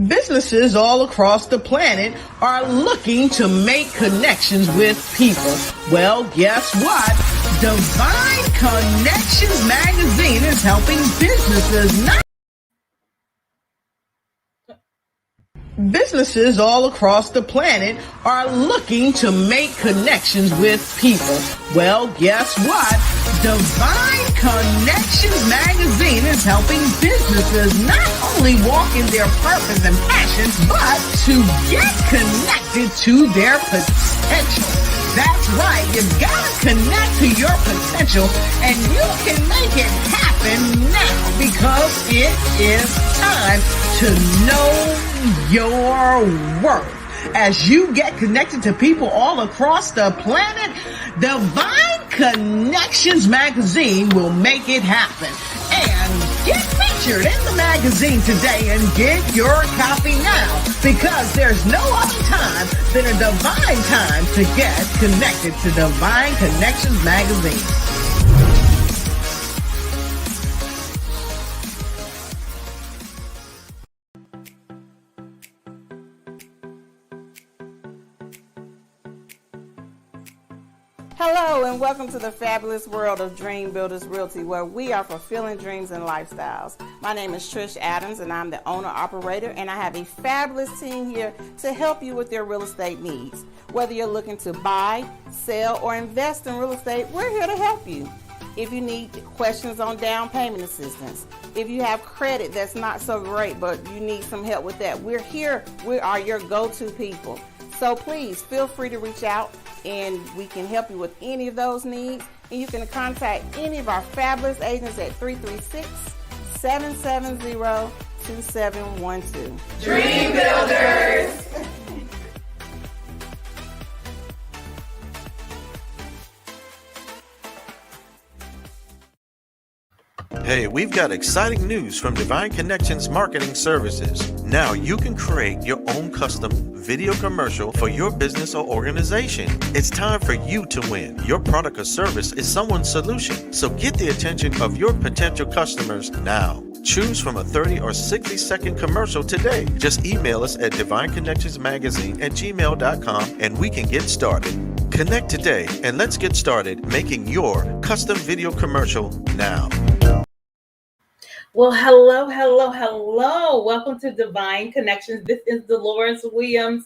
Businesses all across the planet are looking to make connections with people. Well, guess what? Divine Connections magazine is helping Businesses all across the planet are looking to make connections with people. Well, guess what? Divine Connections magazine is helping businesses not only walk in their purpose and passions, but to get connected to their potential. That's right. You've got to connect to your potential, and you can make it happen now because it is time to know your worth. As you get connected to people all across the planet, Divine Connections magazine will make it happen. And get featured in the magazine today and get your copy now, because there's no other time than a divine time to get connected to Divine Connections magazine. Hello and welcome to the fabulous world of Dream Builders Realty, where we are fulfilling dreams and lifestyles. My name is Trish Adams and I'm the owner-operator, and I have a fabulous team here to help you with your real estate needs. Whether you're looking to buy, sell, or invest in real estate, we're here to help you. If you need questions on down payment assistance, if you have credit that's not so great but you need some help with that, we're here. We are your go-to people. So please feel free to reach out and we can help you with any of those needs. And you can contact any of our fabulous agents at 336-770-2712. Dream Builders! Hey, we've got exciting news from Divine Connections Marketing Services. Now you can create your own custom video commercial for your business or organization. It's time for you to win. Your product or service is someone's solution, so get the attention of your potential customers now. Choose from a 30 or 60-second commercial today. Just email us at divineconnectionsmagazine@gmail.com and we can get started. Connect today and let's get started making your custom video commercial now. Well, hello. Welcome to Divine Connections. This is Dolores Williams,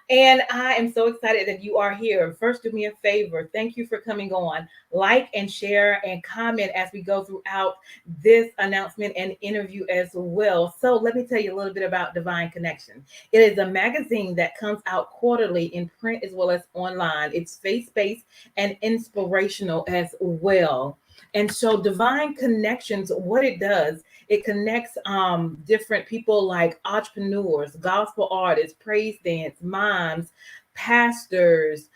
and I am so excited that you are here. First, do me a favor. Thank you for coming on. Like and share and comment as we go throughout this announcement and interview as well. So let me tell you a little bit about Divine Connection. It is a magazine that comes out quarterly in print as well as online. It's faith-based and inspirational as well. And so Divine Connections, what it does, it connects different people like entrepreneurs, gospel artists, praise dance, moms, pastors,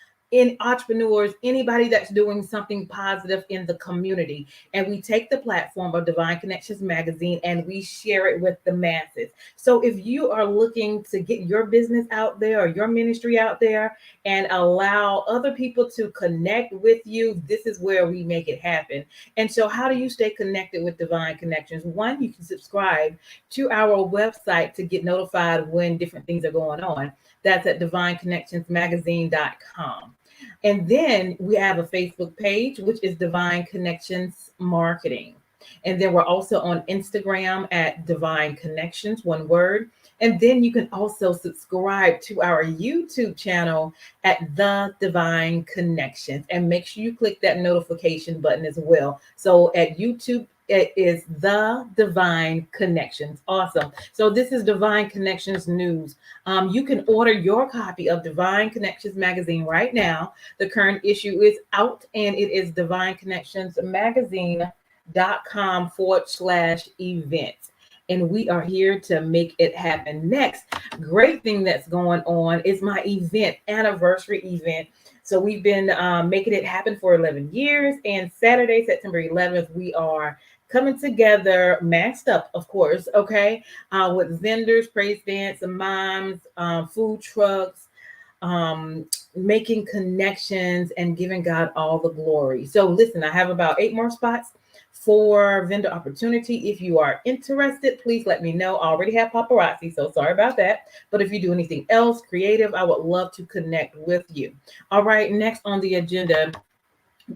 entrepreneurs, anybody that's doing something positive in the community. And we take the platform of Divine Connections magazine and we share it with the masses. So if you are looking to get your business out there or your ministry out there and allow other people to connect with you, this is where we make it happen. And so how do you stay connected with Divine Connections? One, you can subscribe to our website to get notified when different things are going on. That's at divineconnectionsmagazine.com. And then we have a Facebook page, which is Divine Connections Marketing. And then we're also on Instagram at Divine Connections, one word. And then you can also subscribe to our YouTube channel at The Divine Connections. And make sure you click that notification button as well. So at YouTube, it is The Divine Connections. Awesome. So this is Divine Connections News. You can order your copy of Divine Connections magazine right now. The current issue is out and it is divineconnectionsmagazine.com/events. And we are here to make it happen. Next, great thing that's going on is my anniversary event. So we've been making it happen for 11 years. And Saturday, September 11th, we are coming together, masked up, of course, okay, with vendors, praise dance, moms, food trucks, making connections and giving God all the glory. So listen, I have about 8 more spots. for vendor opportunity. If you are interested, please let me know. I already have paparazzi, so sorry about that. But if you do anything else creative, I would love to connect with you. All right, next on the agenda,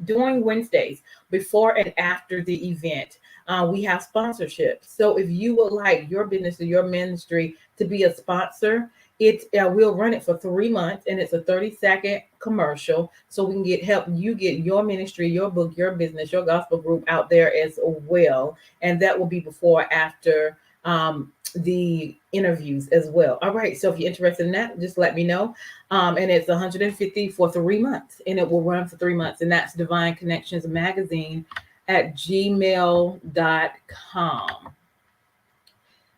during Wednesdays, before and after the event, we have sponsorships. So if you would like your business or your ministry to be a sponsor, we'll run it for 3 months, and it's a 30-second commercial, so we can help you get your ministry, your book, your business, your gospel group out there as well. And that will be before or after the interviews as well. All right, so if you're interested in that, just let me know. And it's $150 for 3 months, and it will run for 3 months. And that's Divine Connections Magazine at gmail.com.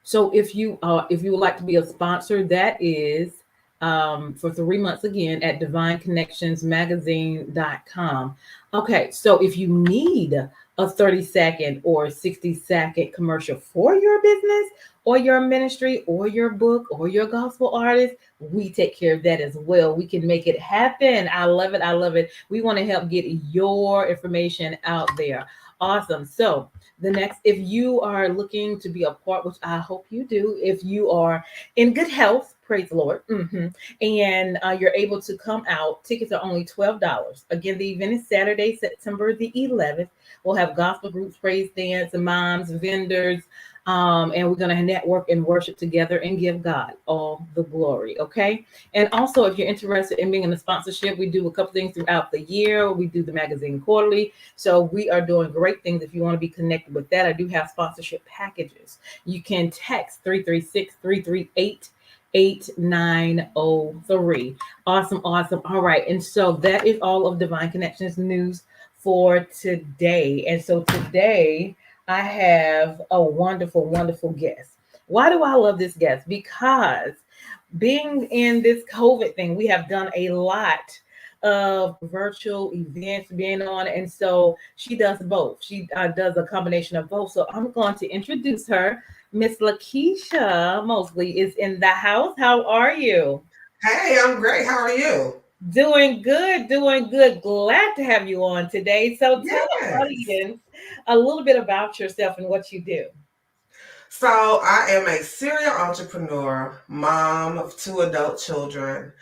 So if you would like to be a sponsor, that is for 3 months again at divineconnectionsmagazine.com. Okay, so if you need a 30-second or 60-second commercial for your business or your ministry or your book or your gospel artist, we take care of that as well. We can make it happen. I love it. I love it. We want to help get your information out there. Awesome. So the next, if you are looking to be a part, which I hope you do, if you are in good health, praise the Lord, and you're able to come out, tickets are only $12. Again, the event is Saturday, September the 11th. We'll have gospel groups, praise dance, moms, vendors, and we're going to network and worship together and give God all the glory. Okay. And also, if you're interested in being in a sponsorship, we do a couple things throughout the year. We do the magazine quarterly. So we are doing great things. If you want to be connected with that, I do have sponsorship packages. You can text 336-338-8903. Awesome. Awesome. All right. And so that is all of Divine Connections news for today. And so today, I have a wonderful, wonderful guest. Why do I love this guest? Because being in this COVID thing, we have done a lot of virtual events being on. And so she does both. She does a combination of both. So I'm going to introduce her. Miss Lakisha Mosley is in the house. How are you? Hey, I'm great. How are you? Doing good, doing good. Glad to have you on today. So tell the audience a little bit about yourself and what you do. So I am a serial entrepreneur, mom of 2 adult children,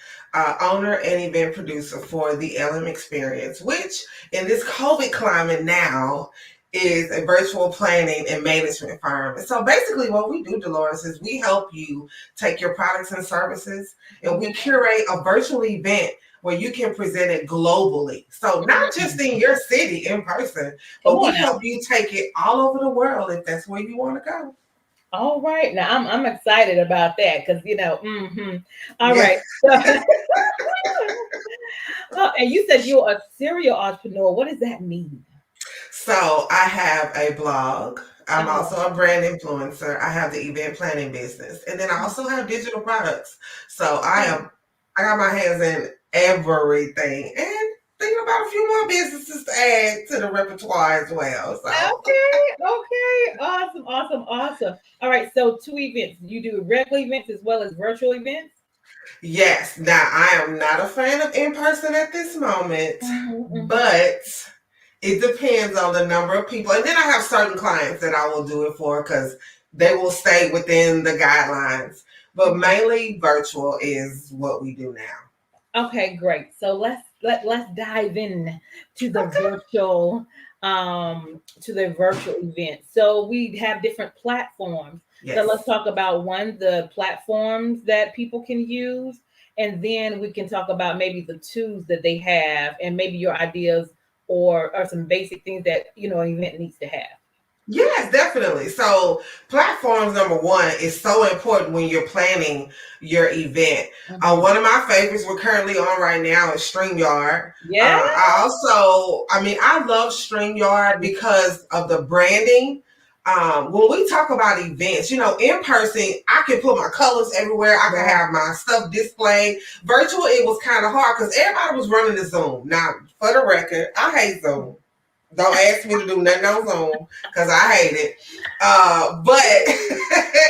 owner and event producer for the LM Experience, which in this COVID climate now is a virtual planning and management firm. And so basically what we do, Dolores, is we help you take your products and services and we curate a virtual event where you can present it globally. So not just in your city in person, but we help you take it all over the world if that's where you want to go. All right. Now I'm excited about that because, All right. And you said you're a serial entrepreneur. What does that mean? So I have a blog. I'm also a brand influencer. I have the event planning business. And then I also have digital products. So I got my hands in everything and thinking about a few more businesses to add to the repertoire as well. So. Okay. Awesome. All right. So 2 events. You do regular events as well as virtual events? Yes. Now, I am not a fan of in-person at this moment, but it depends on the number of people. And then I have certain clients that I will do it for because they will stay within the guidelines. But mainly virtual is what we do now. Okay, great. So let's dive in to the virtual event. So we have different platforms. Yes. So let's talk about the platforms that people can use, and then we can talk about maybe the tools that they have and maybe your ideas or some basic things that an event needs to have. Yes, definitely. So platforms, number one, is so important when you're planning your event. One of my favorites we're currently on right now is StreamYard. Yeah. I love StreamYard because of the branding. When we talk about events, in person, I can put my colors everywhere. I can have my stuff displayed. Virtual, it was kind of hard because everybody was running the Zoom. Now, for the record, I hate Zoom. Don't ask me to do nothing on Zoom because I hate it. But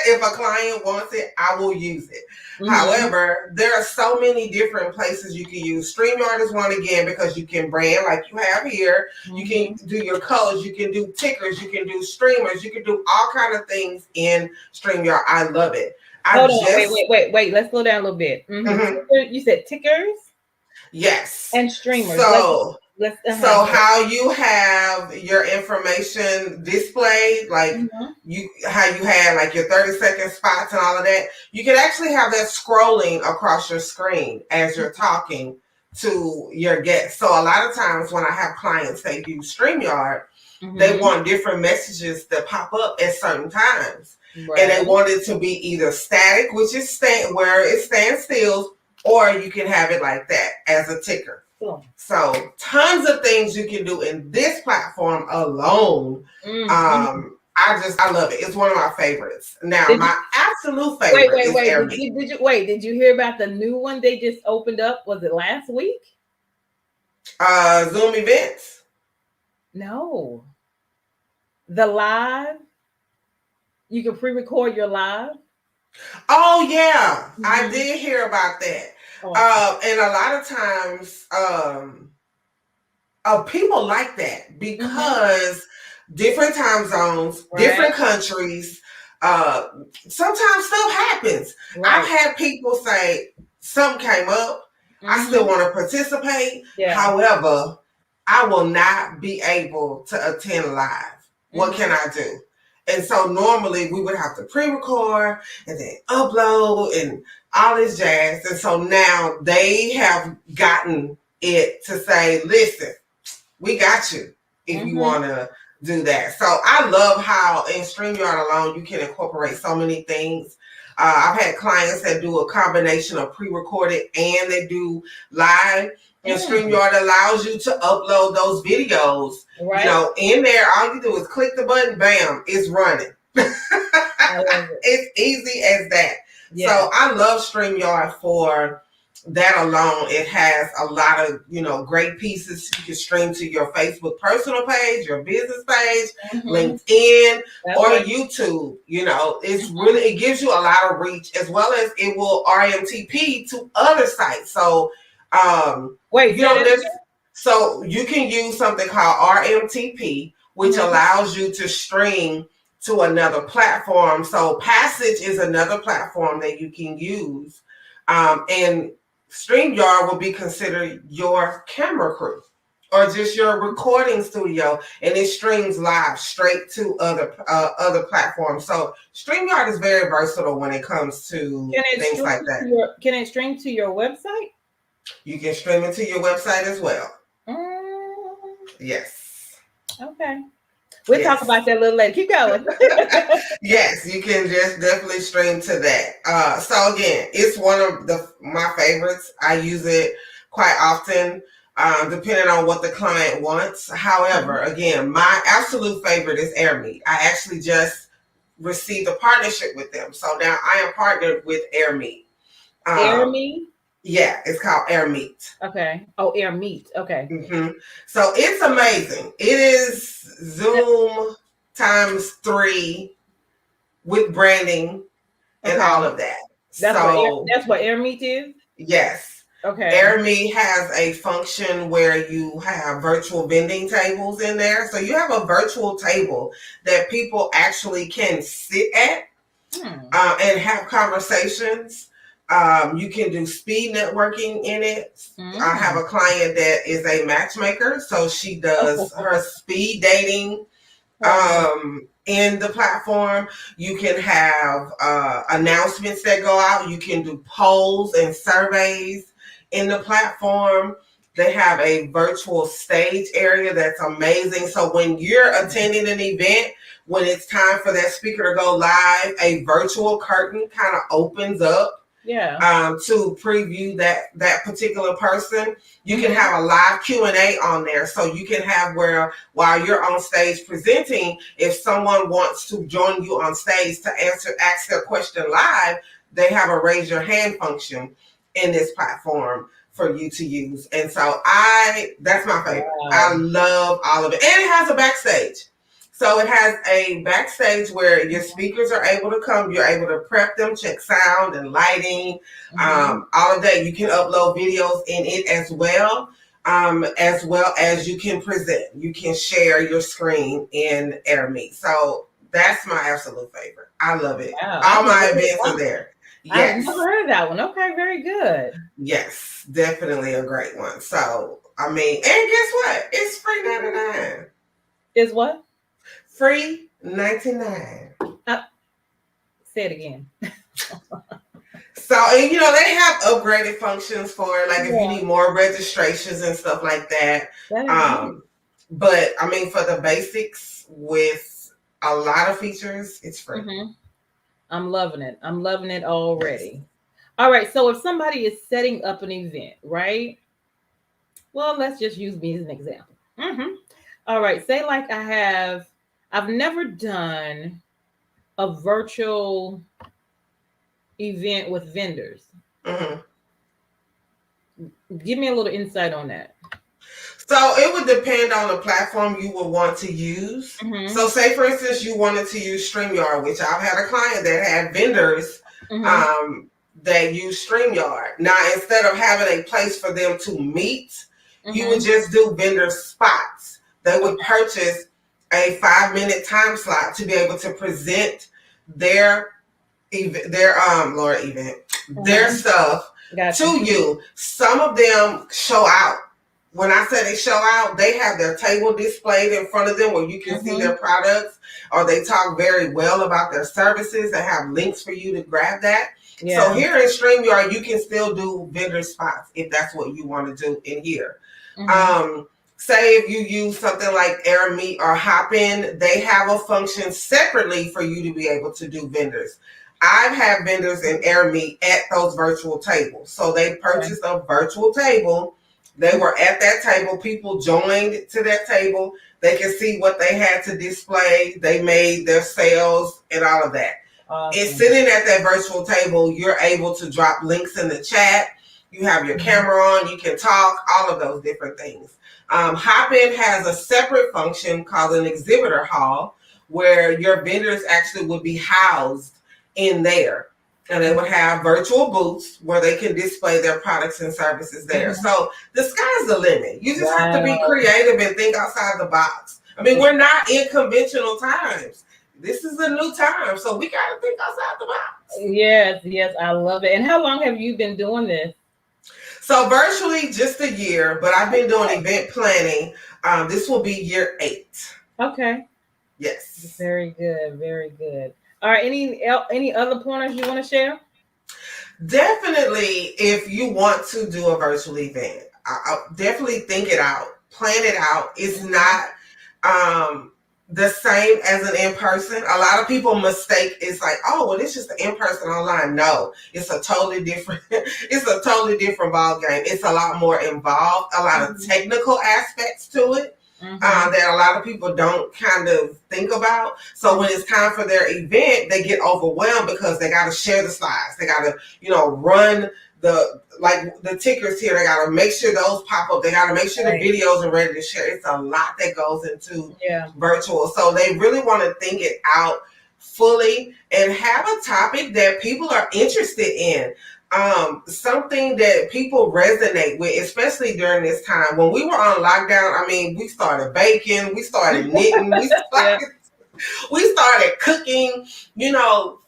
if a client wants it, I will use it. However, there are so many different places you can use. StreamYard is one again because you can brand like you have here. You can do your colors. You can do tickers. You can do streamers. You can do all kind of things in StreamYard. I love it. Hold on, wait. Let's slow down a little bit. You said tickers? Yes. And streamers. So how you have your information displayed, like how you had like your 30-second spots and all of that, you can actually have that scrolling across your screen as you're talking to your guests. So a lot of times when I have clients that use StreamYard, they want different messages that pop up at certain times. Right. And they want it to be either static, which is where it stands still, or you can have it like that as a ticker. Cool. So tons of things you can do in this platform alone. I love it. It's one of my favorites. Now, my absolute favorite is AirMeet. Did you hear about the new one they just opened up? Was it last week? Zoom events? No. The live? You can pre-record your live? Oh, yeah. I did hear about that. And a lot of times, people like that because different time zones, different countries, sometimes stuff happens. I've had people say, something came up, I still want to participate. Yeah. However, I will not be able to attend live. What can I do? And so normally we would have to pre-record and then upload and all this jazz. And so now they have gotten it to say, listen, we got you if you want to do that. So I love how in StreamYard alone, you can incorporate so many things. I've had clients that do a combination of pre-recorded and they do live. And StreamYard allows you to upload those videos. Right. You know, in there, all you do is click the button, bam, it's running. It's easy as that. Yeah. So I love StreamYard for that alone. It has a lot of, great pieces. You can stream to your Facebook personal page, your business page, LinkedIn, or YouTube. It's really, it gives you a lot of reach, as well as it will RMTP to other sites. So, so you can use something called RMTP, which allows you to stream to another platform. So Passage is another platform that you can use. And StreamYard will be considered your camera crew or just your recording studio, and it streams live straight to other platforms. So StreamYard is very versatile when it comes to things like that. Can it stream to your website? You can stream it to your website as well. Yes. Okay. We'll talk about that a little later. Keep going. Yes, you can just definitely stream to that. So again, it's one of my favorites. I use it quite often, depending on what the client wants. However, again, my absolute favorite is AirMeet. I actually just received a partnership with them. So now I am partnered with AirMeet. AirMeet? Yeah, it's called AirMeet. Okay. Oh, AirMeet. Okay. So it's amazing. It is Zoom times 3 with branding and all of that. That's what AirMeet is? Yes. Okay. AirMeet has a function where you have virtual vending tables in there. So you have a virtual table that people actually can sit at and have conversations. You can do speed networking in it. I have a client that is a matchmaker, so she does her speed dating in the platform. You can have announcements that go out. You can do polls and surveys in the platform. They have a virtual stage area that's amazing. So when you're attending an event, when it's time for that speaker to go live, a virtual curtain kind of opens up. To preview that particular person. You can have a live Q&A on there, so you can have where while you're on stage presenting, if someone wants to join you on stage to ask their question live, they have a raise your hand function in this platform for you to use. And so that's my favorite. Wow. I love all of it. And it has a backstage. So it has a backstage where your speakers are able to come. You're able to prep them, check sound and lighting, all of that. You can upload videos in it as well as you can present. You can share your screen in AirMeet. So that's my absolute favorite. I love it. Wow. All my events are there. Yes. I've never heard of that one. Okay, very good. Yes, definitely a great one. So, I mean, and guess what? It's free 99. Is what? Free 99. Say it again. So, and they have upgraded functions for like if you need more registrations and stuff like that. But I mean, for the basics with a lot of features, it's free. I'm loving it. I'm loving it already. All right. So if somebody is setting up an event, right? Well, let's just use me as an example. All right. Say like I've never done a virtual event with vendors. Give me a little insight on that. So it would depend on the platform you would want to use. So say, for instance, you wanted to use StreamYard, which I've had a client that had vendors that use StreamYard. Now, instead of having a place for them to meet, you would just do vendor spots. They would purchase a 5-minute time slot to be able to present their stuff to you. Some of them show out. When I say they show out, they have their table displayed in front of them where you can see their products, or they talk very well about their services. They have links for you to grab that. So here in StreamYard, you can still do vendor spots if that's what you want to do in here. Say if you use something like AirMeet or Hopin, they have a function separately for you to be able to do vendors. I've had vendors in AirMeet at those virtual tables. So they purchased a virtual table. They were at that table. People joined to that table. They could see what they had to display. They made their sales and all of that. It's sitting at that virtual table. You're able to drop links in the chat. You have your camera on. You can talk, all of those different things. Hopin has a separate function called an exhibitor hall where your vendors actually would be housed in there. And they would have virtual booths where they can display their products and services there. So the sky's the limit. You just have to be creative and think outside the box. I mean, we're not in conventional times. This is a new time. So we got to think outside the box. Yes, I love it. And how long have you been doing this? So virtually just a year, but I've been doing event planning. This will be year 8. Okay. Yes. Very good. Very good. All right. Any other pointers you want to share? Definitely, if you want to do a virtual event, I'll definitely think it out, plan it out. It's not the same as an in-person. A lot of people mistake it's like, oh, well, it's just an in-person online. No, it's a totally different. It's a totally different ball game. It's a lot more involved, a lot of technical aspects to it. That a lot of people don't kind of think about. So when it's time for their event, they get overwhelmed because they got to share the slides. They got to, run the tickers here. They got to make sure those pop up. They got to make sure the videos are ready to share. It's a lot that goes into virtual. So they really want to think it out fully and have a topic that people are interested in. Something that people resonate with, especially during this time. When we were on lockdown, I mean, we started baking, we started knitting, we started cooking,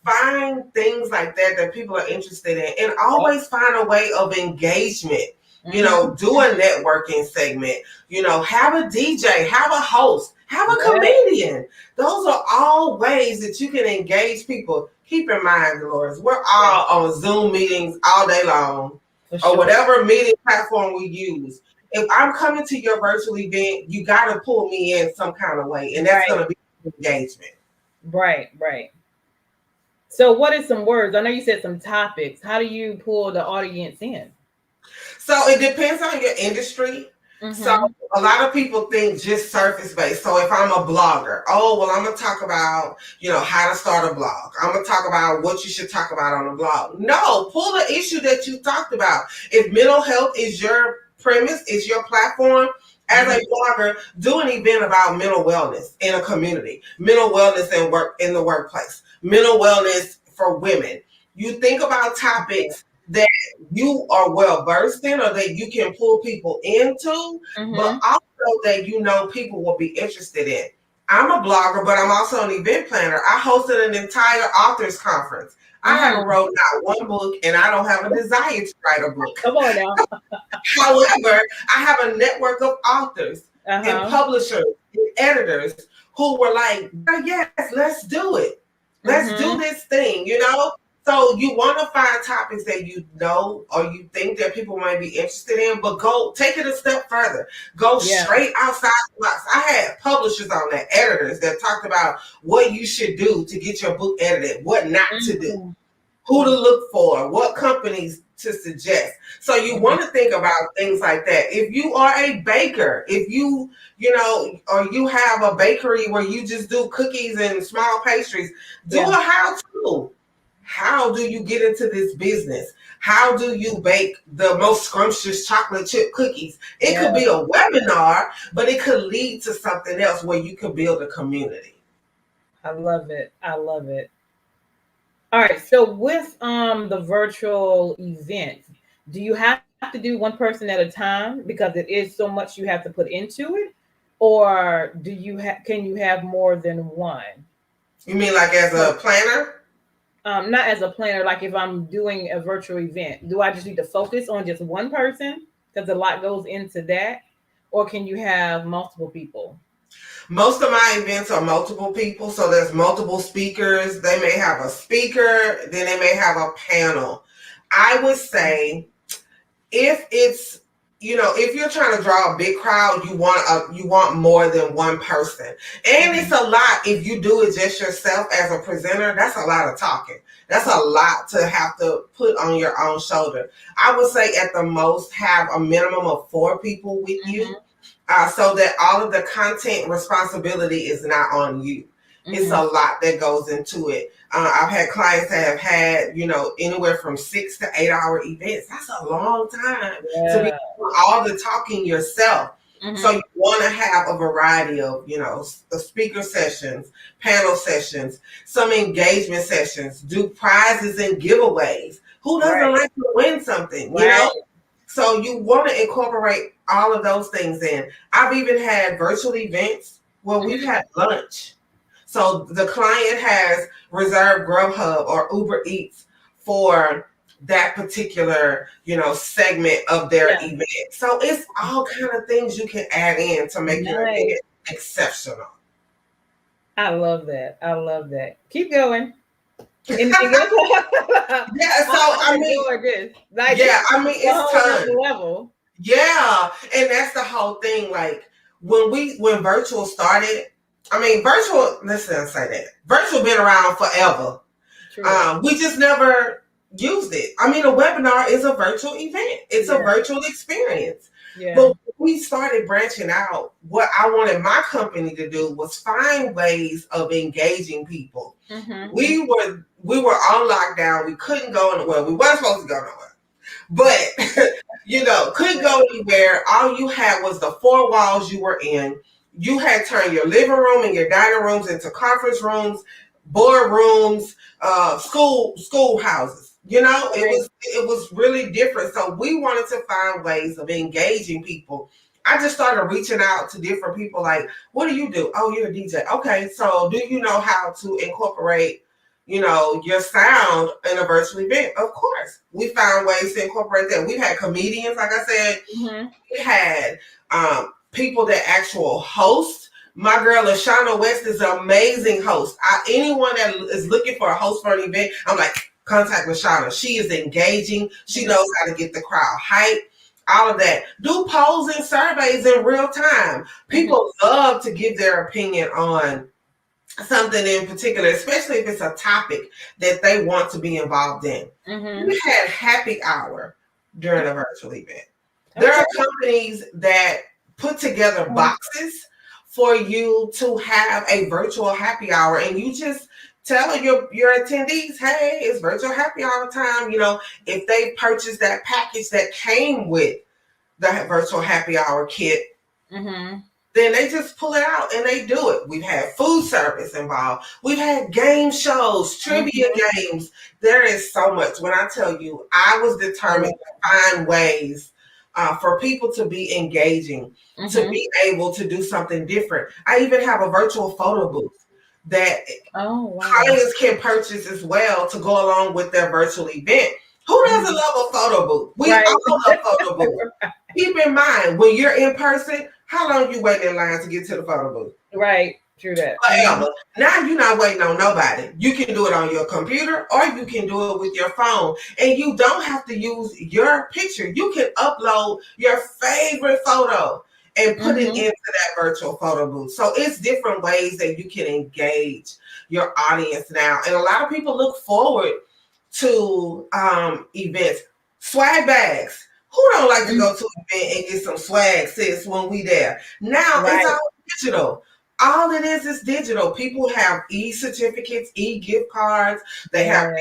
find things like that people are interested in, and always find a way of engagement. Do a networking segment, have a DJ, have a host, have a comedian. Those are all ways that you can engage people. Keep in mind, Dolores, we're all on Zoom meetings all day long, or whatever meeting platform we use. If I'm coming to your virtual event, you got to pull me in some kind of way, and that's going to be engagement. Right. So what is some words? I know you said some topics. How do you pull the audience in? So it depends on your industry. So a lot of people think just surface based. So if I'm a blogger, oh, well, I'm going to talk about, how to start a blog. I'm going to talk about what you should talk about on a blog. No, pull the issue that you talked about. If mental health is your premise, is your platform, as a blogger, do an event about mental wellness in a community, mental wellness in the workplace, mental wellness for women. You think about topics that you are well versed in or that you can pull people into, but also that people will be interested in. I'm a blogger, but I'm also an event planner. I hosted an entire authors conference. I haven't wrote not one book, and I don't have a desire to write a book. Come on now. However, I have a network of authors and publishers and editors who were like, yes, let's do it. Let's do this thing, So you want to find topics that you know or you think that people might be interested in, but go take it a step further. Go straight outside the box. I had publishers on that, editors that talked about what you should do to get your book edited, what not to do, who to look for, what companies to suggest. So you want to think about things like that. If you are a baker, if you or you have a bakery where you just do cookies and small pastries, do a how-to. How do you get into this business? How do you bake the most scrumptious chocolate chip cookies? It could be a webinar, but it could lead to something else where you could build a community. I love it. I love it. All right. So with the virtual event, do you have to do one person at a time because it is so much you have to put into it? Or can you have more than one? You mean like as a planner? Not as a planner, like if I'm doing a virtual event, do I just need to focus on just one person because a lot goes into that? Or can you have multiple people? Most of my events are multiple people. So there's multiple speakers. They may have a speaker, then they may have a panel. I would say if it's, if you're trying to draw a big crowd, you want more than one person. And it's a lot if you do it just yourself as a presenter. That's a lot of talking. That's a lot to have to put on your own shoulder. I would say at the most have a minimum of 4 people with you so that all of the content responsibility is not on you. It's a lot that goes into it. I've had clients that have had, anywhere from 6 to 8 hour events. That's a long time to be doing all the talking yourself. So you want to have a variety of, speaker sessions, panel sessions, some engagement sessions, do prizes and giveaways. Who doesn't like to win something, So you want to incorporate all of those things in. I've even had virtual events where we've had lunch. So the client has reserved Grubhub or Uber Eats for that particular, segment of their event. So it's all kind of things you can add in to make your event exceptional. I love that. I love that. Keep going. Anything else? It's time. Level. Yeah, and that's the whole thing. Like when virtual started, virtual been around forever. We just never used it. A webinar is a virtual event. It's a virtual experience. Yeah. But we started branching out. What I wanted my company to do was find ways of engaging people. We were on lockdown. We couldn't go anywhere. We weren't supposed to go nowhere. But, couldn't go anywhere. All you had was the 4 walls you were in. You had turned your living room and your dining rooms into conference rooms, board rooms, schoolhouses. It was really different. So we wanted to find ways of engaging people. I just started reaching out to different people like, what do you do? Oh, you're a DJ. Okay, so do you know how to incorporate, your sound in a virtual event? Of course. We found ways to incorporate that. We've had comedians, like I said. We had people that actual host. My girl, Lashana West, is an amazing host. Anyone that is looking for a host for an event, I'm like, contact Lashana. She is engaging. She knows how to get the crowd hyped. All of that. Do polls and surveys in real time. People love to give their opinion on something in particular, especially if it's a topic that they want to be involved in. We had happy hour during a virtual event. There are companies that put together boxes for you to have a virtual happy hour, and you just tell your attendees, hey, it's virtual happy hour time. You know, if they purchase that package that came with the virtual happy hour kit, then they just pull it out and they do it. We've had food service involved. We've had game shows, trivia games. There is so much. When I tell you, I was determined to find ways for people to be engaging, to be able to do something different. I even have a virtual photo booth that clients can purchase as well to go along with their virtual event. Who doesn't love a photo booth? We all love photo booth. Keep in mind, when you're in person, how long you waiting in line to get to the photo booth? Right. True that. Forever. Now you're not waiting on nobody. You can do it on your computer or you can do it with your phone. And you don't have to use your picture. You can upload your favorite photo and put it into that virtual photo booth. So it's different ways that you can engage your audience now. And a lot of people look forward to events. Swag bags. Who don't like to go to an event and get some swag, sis, when we there? Now it's all digital. All it is digital. People have e-certificates, e-gift cards. They have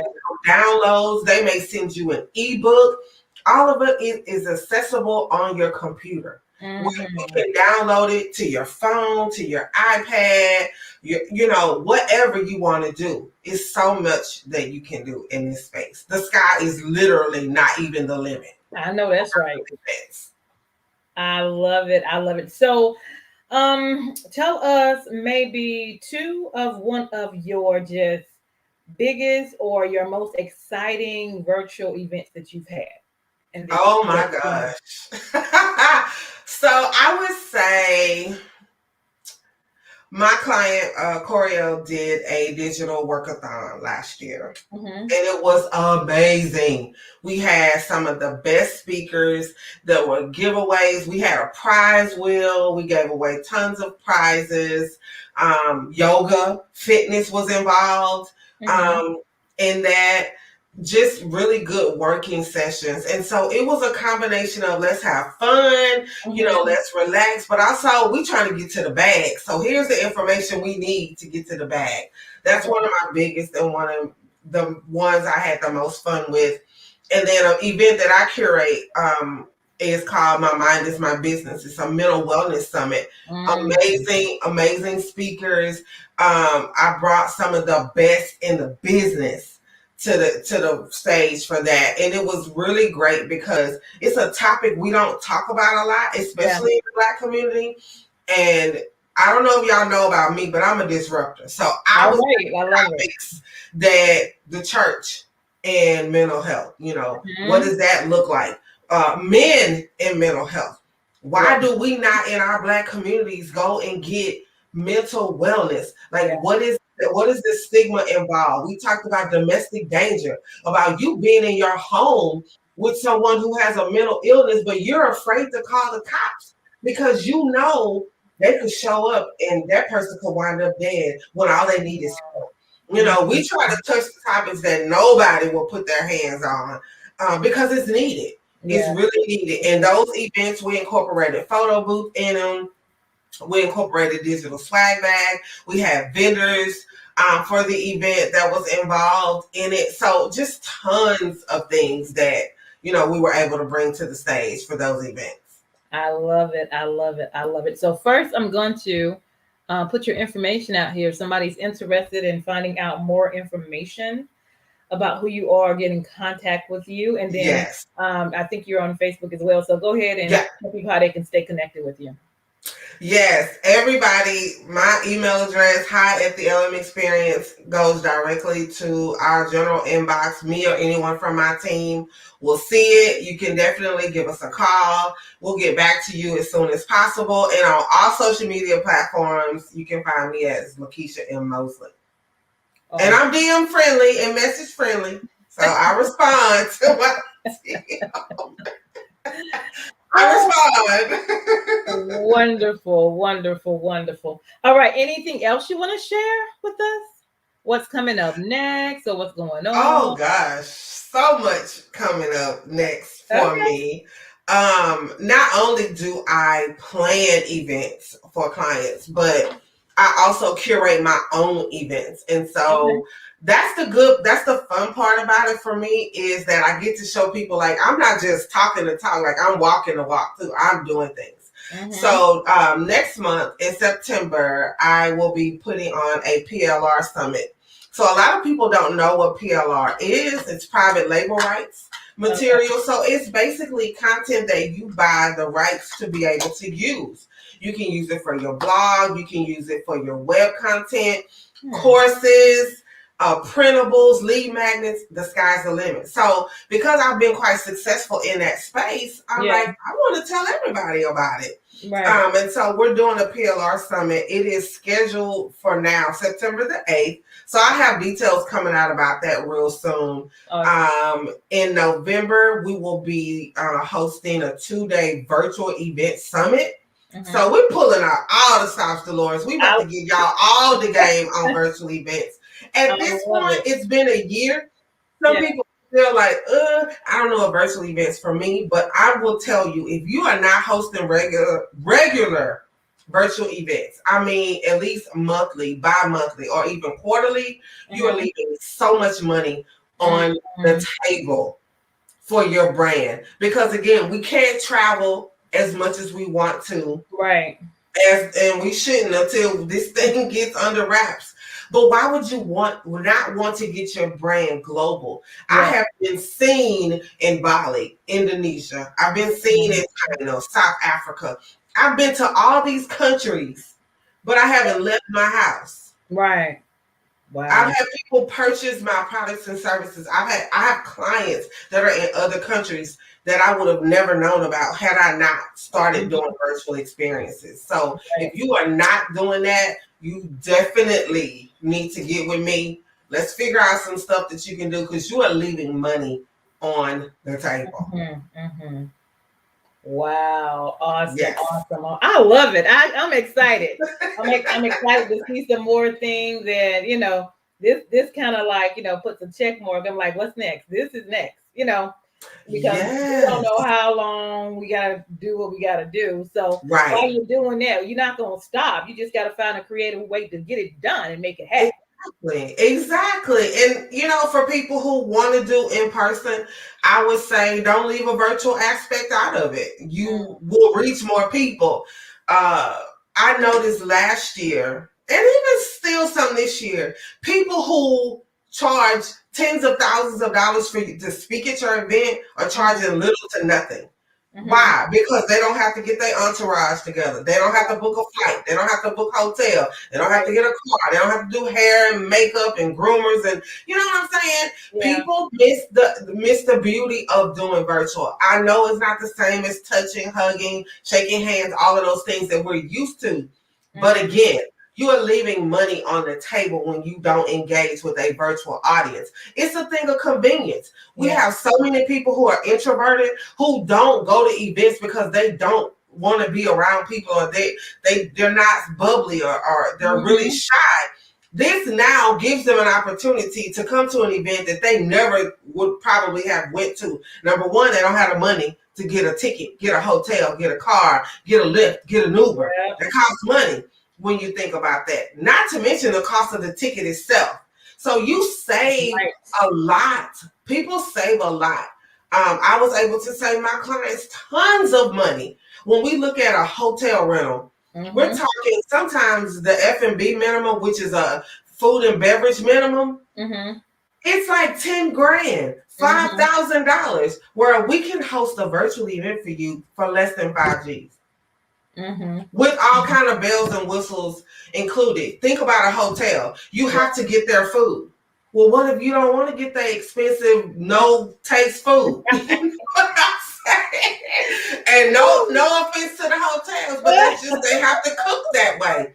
downloads. They may send you an ebook. All of it is accessible on your computer. You can download it to your phone, to your iPad, you know, whatever you want to do. It's so much that you can do in this space. The sky is literally not even the limit. I know that's right. I love it. I love it. So tell us maybe one of your just biggest or your most exciting virtual events that you've had. Oh my gosh. So I would say my client, Coriel, did a digital workathon last year, and it was amazing. We had some of the best speakers. There were giveaways. We had a prize wheel. We gave away tons of prizes. Yoga, fitness was involved in that. Just really good working sessions. And so it was a combination of let's have fun, you know, let's relax, but also we trying to get to the bag. So here's the information we need to get to the bag. That's one of my biggest and one of the ones I had the most fun with. And then an event that I curate is called My Mind is My Business. It's a mental wellness summit. Amazing speakers. I brought some of the best in the business to the stage for that. And it was really great because it's a topic we don't talk about a lot, especially in the Black community. And I don't know if y'all know about me, but I'm a disruptor. So I love topics that the church and mental health, you know, what does that look like? Men in mental health. Why do we not in our Black communities go and get mental wellness? Like what is the stigma involved? We talked about domestic danger, about you being in your home with someone who has a mental illness, but you're afraid to call the cops because you know they could show up and that person could wind up dead when all they need is help. You know, we try to touch the topics that nobody will put their hands on because it's needed. It's really needed. And those events, we incorporated photo booth in them. We incorporated digital swag bag. We had vendors for the event that was involved in it. So just tons of things that, you know, we were able to bring to the stage for those events. I love it. I love it. I love it. So first I'm going to put your information out here. If somebody's interested in finding out more information about who you are, get in contact with you. And then I think you're on Facebook as well. So go ahead and tell people how they can stay connected with you. Yes, everybody, my email address, hi@the-LM-experience, goes directly to our general inbox. Me or anyone from my team will see it. You can definitely give us a call. We'll get back to you as soon as possible. And on all social media platforms, you can find me as Lakisha M. Mosley. And I'm DM friendly and message friendly. So I respond to my Wonderful, wonderful, wonderful. All right. Anything else you want to share with us? What's coming up next or what's going on? Oh gosh, so much coming up next for me. Not only do I plan events for clients, but I also curate my own events. And so that's the fun part about it for me, is that I get to show people, like, I'm not just talking the talk, like I'm walking the walk too. I'm doing things. So next month in September, I will be putting on a PLR Summit. So a lot of people don't know what PLR is. It's private label rights material. So it's basically content that you buy the rights to be able to use. You can use it for your blog. You can use it for your web content, courses, printables, lead magnets. The sky's the limit. So because I've been quite successful in that space, I'm like, I want to tell everybody about it. Right. And so we're doing a PLR Summit. It is scheduled for now, September the 8th. So I have details coming out about that real soon. In November, we will be hosting a 2-day virtual event summit. So we're pulling out all the stops, Dolores. We about to give y'all all the game on virtual events. At this point, it's been a year. Some people feel like, I don't know, a virtual events for me, but I will tell you, if you are not hosting regular virtual events, I mean, at least monthly, bi-monthly, or even quarterly, you are leaving so much money on the table for your brand. Because again, we can't travel as much as we want to. Right. And we shouldn't until this thing gets under wraps. But why would you not want to get your brand global? I have been seen in Bali, Indonesia. I've been seen in China, South Africa. I've been to all these countries, but I haven't left my house. Right. Wow. I've had people purchase my products and services. I have clients that are in other countries that I would have never known about had I not started doing virtual experiences. So if you are not doing that, you definitely need to get with me. Let's figure out some stuff that you can do, because you are leaving money on the table. Wow. Awesome. Awesome. I love it. I'm excited. I'm excited to see some more things. And, you know, this kind of like, you know, puts a check mark. I'm like, what's next? This is next, you know, because we don't know how long we got to do what we got to do. So while you're doing that, you're not going to stop. You just got to find a creative way to get it done and make it happen. Exactly. And, you know, for people who want to do in person, I would say don't leave a virtual aspect out of it. You will reach more people. I noticed last year, and even still some this year, people who charge tens of thousands of dollars for you to speak at your event are charging little to nothing. Why? Because they don't have to get their entourage together. They don't have to book a flight. They don't have to book a hotel. They don't have to get a car. They don't have to do hair and makeup and groomers, and you know what I'm saying? People miss the beauty of doing virtual. I know it's not the same as touching, hugging, shaking hands, all of those things that we're used to. But again, you are leaving money on the table when you don't engage with a virtual audience. It's a thing of convenience. We have so many people who are introverted who don't go to events because they don't want to be around people, or they're not bubbly, or they're really shy. This now gives them an opportunity to come to an event that they never would probably have went to. Number one, they don't have the money to get a ticket, get a hotel, get a car, get a Lyft, get an Uber. It costs money when you think about that. Not to mention the cost of the ticket itself. So you save a lot. People save a lot. I was able to save my clients tons of money. When we look at a hotel rental, we're talking sometimes the F&B minimum, which is a food and beverage minimum. It's like 10 grand, $5,000, where we can host a virtual event for you for less than 5 G's. With all kind of bells and whistles included. Think about a hotel. You have to get their food. Well, what if you don't want to get the expensive, no taste food? You know what I'm saying? And no offense to the hotels, but they have to cook that way.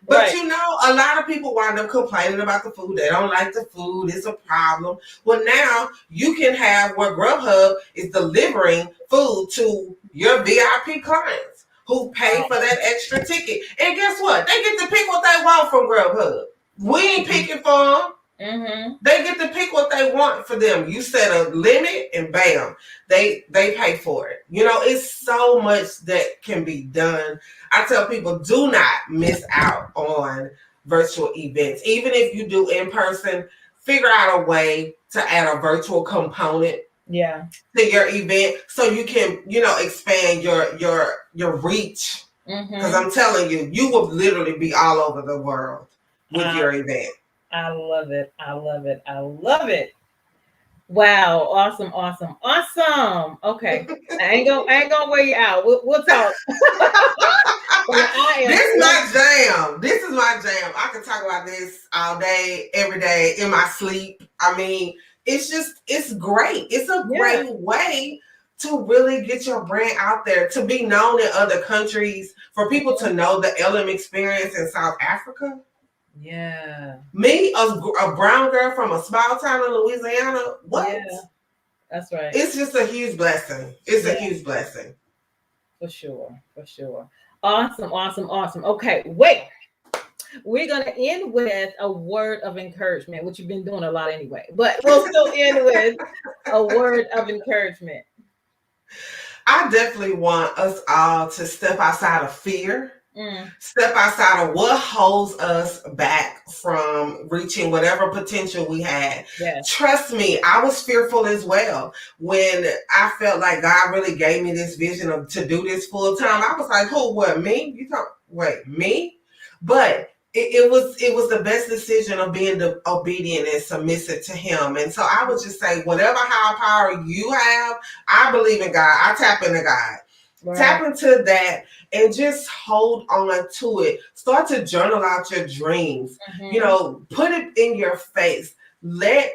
But you know, a lot of people wind up complaining about the food. They don't like the food. It's a problem. Well, now you can have where Grubhub is delivering food to your VIP clients who pay for that extra ticket. And guess what? They get to pick what they want from Grubhub. We ain't picking for them. They get to pick what they want for them. You set a limit and bam, they pay for it. You know, it's so much that can be done. I tell people, do not miss out on virtual events. Even if you do in person, figure out a way to add a virtual component to your event so you can, you know, expand your reach. Because I'm telling you, you will literally be all over the world with your event. I love it. I love it. I love it. Wow. Awesome. Awesome. Awesome. Okay. I ain't gonna wear you out. We'll talk. This is my jam. This is my jam. I can talk about this all day, every day, in my sleep. I mean, it's great. It's a great way to really get your brand out there, to be known in other countries, for people to know the LM experience in South Africa. Yeah. Me, a brown girl from a small town in Louisiana. What? Yeah, that's right. It's just a huge blessing. It's a huge blessing. For sure. For sure. Awesome. Awesome. Awesome. Okay. Wait. We're going to end with a word of encouragement, which you've been doing a lot anyway, but we'll still end with a word of encouragement. I definitely want us all to step outside of fear. Step outside of what holds us back from reaching whatever potential we had. Yes. Trust me, I was fearful as well. When I felt like God really gave me this vision to do this full time, I was like, who, what, me? You talk, wait, me? But it was the best decision of being obedient and submissive to him. And so I would just say, whatever higher power you have, I believe in God. I tap into God. Right. Tap into that and just hold on to it. Start to journal out your dreams. You know, put it in your face. Let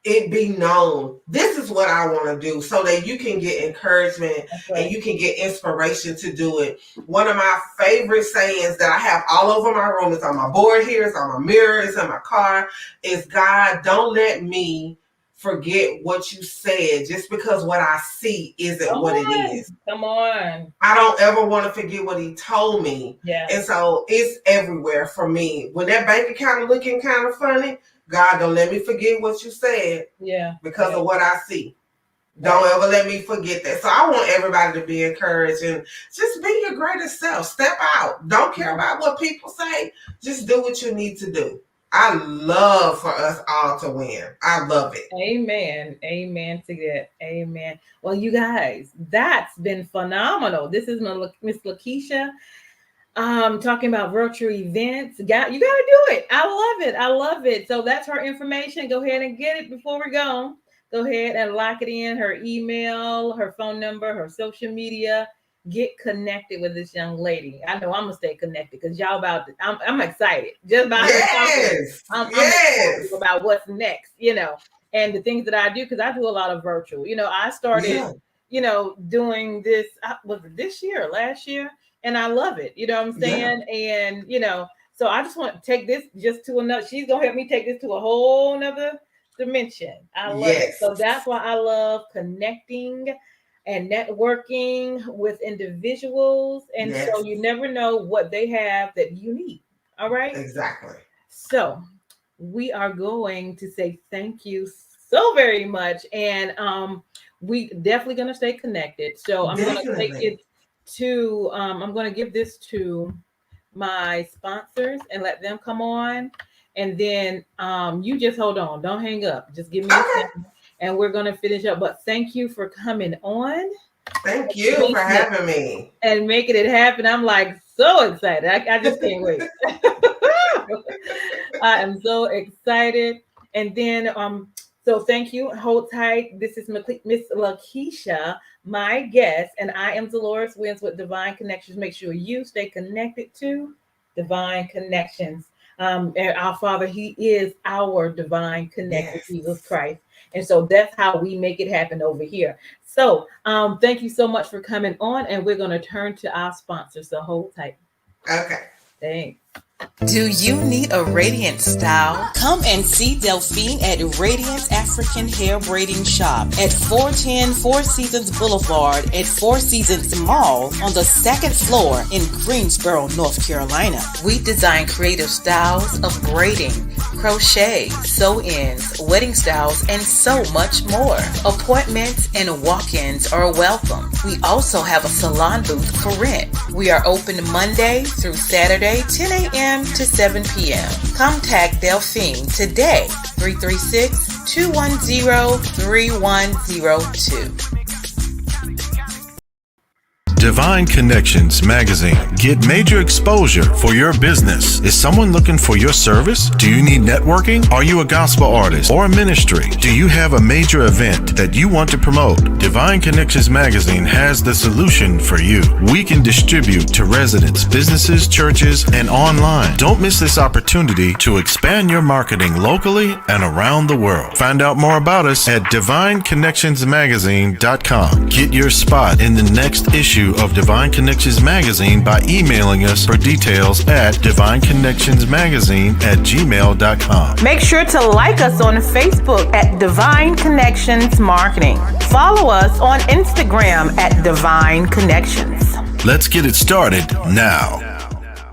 it be known. This is what I want to do, so that you can get encouragement and you can get inspiration to do it. One of my favorite sayings that I have all over my room, is on my board here, it's on my mirror, it's in my car, is, God, don't let me forget what you said just because what I see isn't what it is. Come on. I don't ever want to forget what he told me. Yeah. And so it's everywhere for me. When that bank account looking kind of funny, God, don't let me forget what you said. Yeah. Because of what I see. Don't ever let me forget that. So I want everybody to be encouraged and just be your greatest self. Step out. Don't care about what people say. Just do what you need to do. I love for us all to win. I love it. Amen. Amen to that. Amen. Well, you guys, that's been phenomenal. This is Miss Lakisha talking about virtual events. You got to do it. I love it. I love it. So that's her information. Go ahead and get it before we go. Go ahead and lock it in. Her email, her phone number, her social media. Get connected with this young lady. I know I'm gonna stay connected because y'all I'm excited just about I'm excited about what's next, you know, and the things that I do, because I do a lot of virtual. You know, I started, you know, doing this, was it this year or last year? And I love it. You know what I'm saying? Yeah. And, you know, so I just want to take this just to another, she's gonna help me take this to a whole nother dimension. I love it. So that's why I love connecting and networking with individuals. And so you never know what they have that you need. All right. Exactly. So we are going to say thank you so very much. And we definitely going to stay connected. So I'm going to take it to, I'm going to give this to my sponsors and let them come on. And then you just hold on. Don't hang up. Just give me a second. And we're going to finish up. But thank you for coming on. Thank you for having me. And making it happen. I'm like so excited. I just can't wait. I am so excited. And then, so thank you. Hold tight. This is Miss Lakisha, my guest. And I am Dolores Williams with Divine Connections. Make sure you stay connected to Divine Connections. And our Father, He is our divine connected Jesus Christ. And so that's how we make it happen over here. So thank you so much for coming on. And we're going to turn to our sponsor. So hold tight. Okay. Thanks. Do you need a radiant style? Come and see Delphine at Radiant African Hair Braiding Shop at 410 Four Seasons Boulevard at Four Seasons Mall on the second floor in Greensboro, North Carolina. We design creative styles of braiding, crochet, sew-ins, wedding styles, and so much more. Appointments and walk-ins are welcome. We also have a salon booth for rent. We are open Monday through Saturday, 10 a.m. to 7 p.m. Contact Delphine today, 336-210-3102. Divine Connections Magazine. Get major exposure for your business. Is someone looking for your service? Do you need networking? Are you a gospel artist or a ministry? Do you have a major event that you want to promote? Divine Connections Magazine has the solution for you. We can distribute to residents, businesses, churches, and online. Don't miss this opportunity to expand your marketing locally and around the world. Find out more about us at divineconnectionsmagazine.com. Get your spot in the next issue of Divine Connections Magazine by emailing us for details at divineconnectionsmagazine@gmail.com. Make sure to like us on Facebook at Divine Connections Marketing. Follow us on Instagram at Divine Connections. Let's get it started now.